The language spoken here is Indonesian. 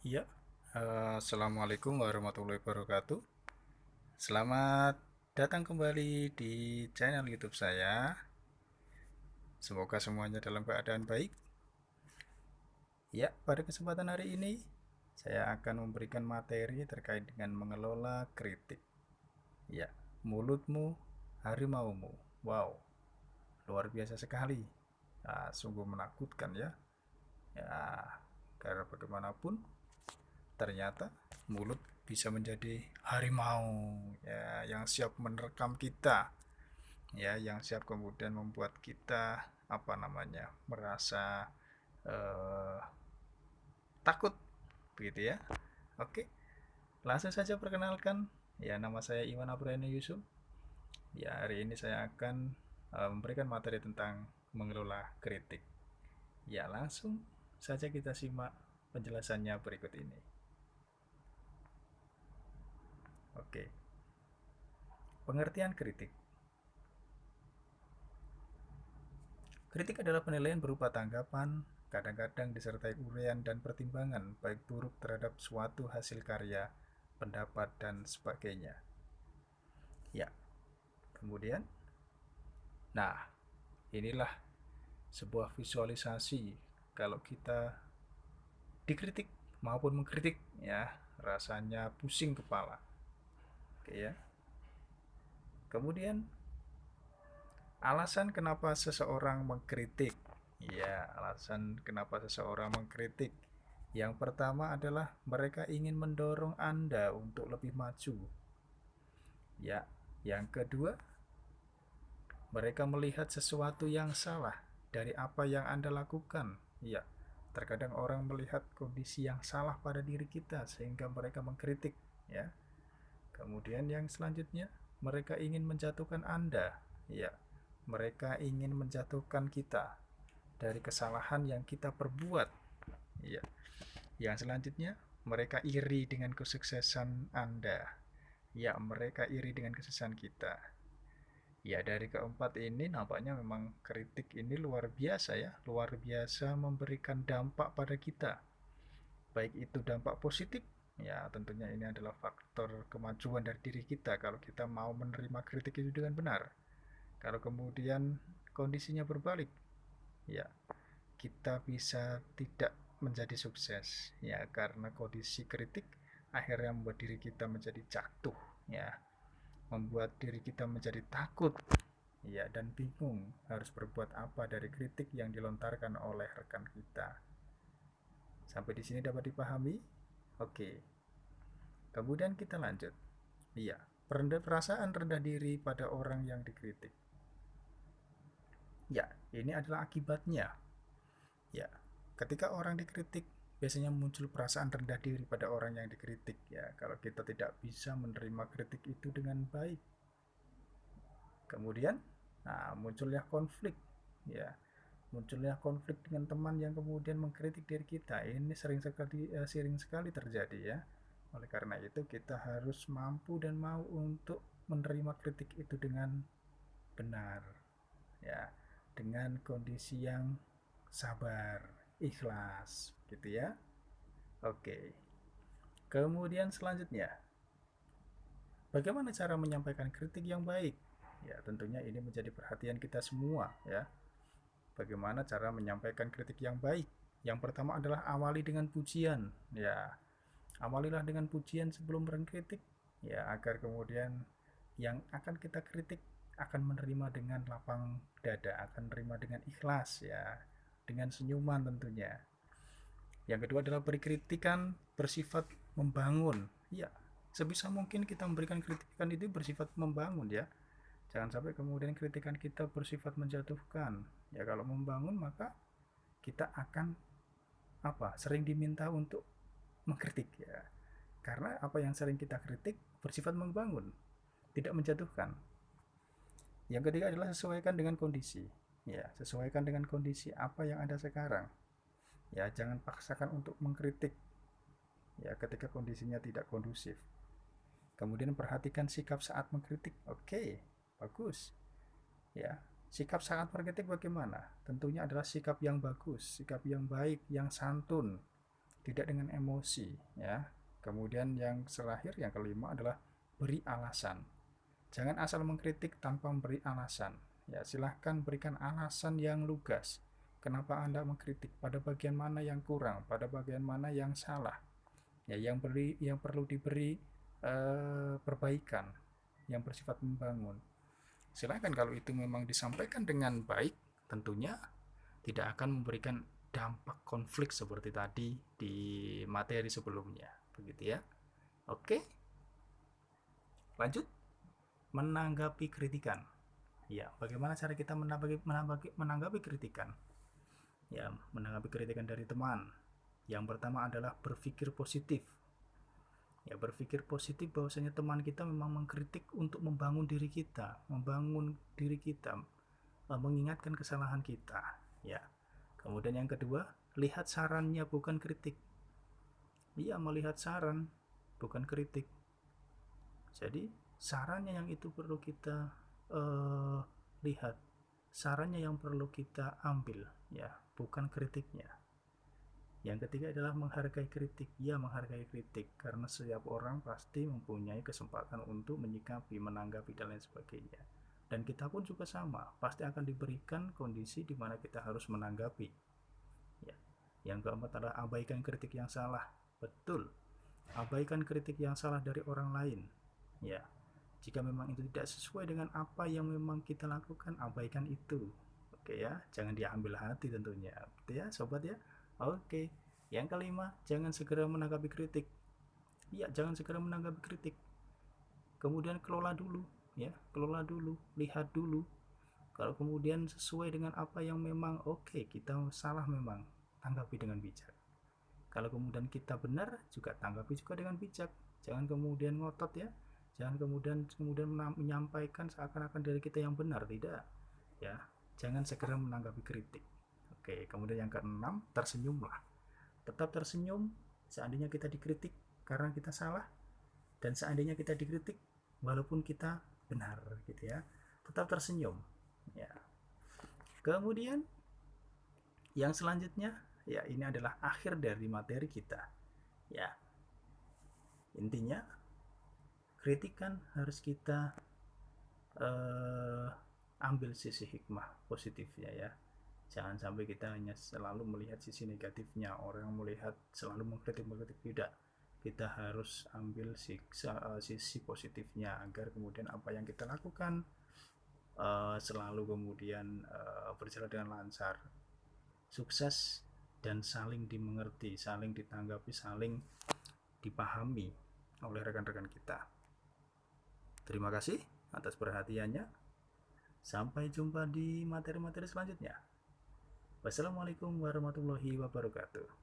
Iya, Assalamualaikum warahmatullahi wabarakatuh. Selamat datang kembali di channel YouTube saya. Semoga semuanya dalam keadaan baik. Ya, pada kesempatan hari ini saya akan memberikan materi terkait dengan mengelola kritik. Ya, mulutmu harimaumu. Wow, luar biasa sekali. Nah, sungguh menakutkan ya. Ya, karena bagaimanapun ternyata mulut bisa menjadi harimau ya yang siap menerkam kita, ya yang siap kemudian membuat kita apa namanya merasa eh, takut begitu ya. Oke, langsung saja perkenalkan, ya nama saya Iwan Abrani Yusuf. Ya, hari ini saya akan memberikan materi tentang mengelola kritik. Ya, langsung saja kita simak penjelasannya berikut ini. Oke, pengertian kritik. Kritik adalah penilaian berupa tanggapan, kadang-kadang disertai uraian dan pertimbangan baik buruk terhadap suatu hasil karya, pendapat, dan sebagainya. Ya, kemudian, nah, inilah sebuah visualisasi kalau kita dikritik maupun mengkritik, ya, rasanya pusing kepala. Oke ya. Kemudian, alasan kenapa seseorang mengkritik. Ya, alasan kenapa seseorang mengkritik. Yang pertama adalah mereka ingin mendorong Anda untuk lebih maju. Ya, yang kedua, mereka melihat sesuatu yang salah dari apa yang Anda lakukan. Ya, terkadang orang melihat kondisi yang salah pada diri kita sehingga mereka mengkritik, ya. Kemudian yang selanjutnya, mereka ingin menjatuhkan Anda. Ya, mereka ingin menjatuhkan kita dari kesalahan yang kita perbuat. Ya. Yang selanjutnya, mereka iri dengan kesuksesan Anda. Ya, mereka iri dengan kesuksesan kita. Ya, dari keempat ini nampaknya memang kritik ini luar biasa ya, luar biasa memberikan dampak pada kita. Baik itu dampak positif, ya tentunya ini adalah faktor kemajuan dari diri kita kalau kita mau menerima kritik itu dengan benar. Kalau kemudian kondisinya berbalik, ya kita bisa tidak menjadi sukses ya karena kondisi kritik akhirnya membuat diri kita menjadi jatuh, ya membuat diri kita menjadi takut, ya dan bingung harus berbuat apa dari kritik yang dilontarkan oleh rekan kita. Sampai di sini dapat dipahami? Oke, kemudian kita lanjut. Iya, perasaan rendah diri pada orang yang dikritik. Ya, ini adalah akibatnya. Ya, ketika orang dikritik, biasanya muncul perasaan rendah diri pada orang yang dikritik. Ya, kalau kita tidak bisa menerima kritik itu dengan baik. Kemudian, nah munculnya konflik. Ya, munculnya konflik dengan teman yang kemudian mengkritik diri kita. Ini sering sekali terjadi ya. Oleh karena itu kita harus mampu dan mau untuk menerima kritik itu dengan benar. Ya, dengan kondisi yang sabar, ikhlas, gitu ya. Oke. Kemudian selanjutnya, bagaimana cara menyampaikan kritik yang baik? Ya, tentunya ini menjadi perhatian kita semua ya. Bagaimana cara menyampaikan kritik yang baik? Yang pertama adalah awali dengan pujian. Ya, awalilah dengan pujian sebelum mengkritik. Ya, agar kemudian yang akan kita kritik akan menerima dengan lapang dada, akan menerima dengan ikhlas ya, dengan senyuman tentunya. Yang kedua adalah beri kritikan bersifat membangun. Ya, sebisa mungkin kita memberikan kritikan itu bersifat membangun ya. Jangan sampai kemudian kritikan kita bersifat menjatuhkan. Ya kalau membangun maka kita akan apa? Sering diminta untuk mengkritik ya. Karena apa yang sering kita kritik bersifat membangun, tidak menjatuhkan. Yang ketiga adalah sesuaikan dengan kondisi. Ya, sesuaikan dengan kondisi apa yang ada sekarang. Ya, jangan paksakan untuk mengkritik ya ketika kondisinya tidak kondusif. Kemudian perhatikan sikap saat mengkritik. Oke, bagus. Ya, sikap saat mengkritik bagaimana? Tentunya adalah sikap yang bagus, sikap yang baik, yang santun. tidak dengan emosi ya. Kemudian yang terakhir, yang kelima adalah beri alasan. Jangan asal mengkritik tanpa memberi alasan. Ya, silahkan berikan alasan yang lugas. Kenapa Anda mengkritik? Pada bagian mana yang kurang? Pada bagian mana yang salah? Ya, yang perlu diberi perbaikan yang bersifat membangun. Silahkan kalau itu memang disampaikan dengan baik, tentunya tidak akan memberikan dampak konflik seperti tadi di materi sebelumnya. Begitu ya. Oke, lanjut. Menanggapi kritikan. Ya, bagaimana cara kita menanggapi kritikan? Ya, menanggapi kritikan dari teman. Yang pertama adalah berpikir positif. Ya, berpikir positif bahwasanya teman kita memang mengkritik untuk membangun diri kita, mengingatkan kesalahan kita. Ya. Kemudian yang kedua, lihat sarannya bukan kritik. Iya, melihat saran bukan kritik. Jadi sarannya yang itu perlu kita lihat, sarannya yang perlu kita ambil, ya, bukan kritiknya. Yang ketiga adalah menghargai kritik. Ya, menghargai kritik karena setiap orang pasti mempunyai kesempatan untuk menyikapi, menanggapi dan lain sebagainya. Dan kita pun juga sama, pasti akan diberikan kondisi di mana kita harus menanggapi. Ya. Yang keempat adalah abaikan kritik yang salah. Betul, abaikan kritik yang salah dari orang lain. Ya, jika memang itu tidak sesuai dengan apa yang memang kita lakukan, abaikan itu. Oke ya, jangan diambil hati tentunya. Betul ya, sobat ya. Oke, yang kelima, jangan segera menanggapi kritik. Ya, jangan segera menanggapi kritik. Kemudian kelola dulu, ya, kelola dulu, lihat dulu. Kalau kemudian sesuai dengan apa yang memang oke, kita salah memang, tanggapi dengan bijak. Kalau kemudian kita benar, juga tanggapi juga dengan bijak. Jangan kemudian ngotot ya. Jangan kemudian menyampaikan seakan-akan diri kita yang benar, tidak. Ya, jangan segera menanggapi kritik. Oke, kemudian yang keenam, tersenyumlah. Tetap tersenyum seandainya kita dikritik karena kita salah, dan seandainya kita dikritik walaupun kita benar, gitu ya. Tetap tersenyum. Ya. Kemudian yang selanjutnya, ya, ini adalah akhir dari materi kita. Ya. Intinya, kritikan harus kita ambil sisi hikmah positifnya ya. Jangan sampai kita hanya selalu melihat sisi negatifnya. Orang melihat selalu mengkritik, tidak. Kita harus ambil sisi positifnya agar kemudian apa yang kita lakukan selalu kemudian berjalan dengan lancar, sukses, dan saling dimengerti, saling ditanggapi, saling dipahami oleh rekan-rekan kita. Terima kasih atas perhatiannya. Sampai jumpa di materi-materi selanjutnya. Wassalamualaikum warahmatullahi wabarakatuh.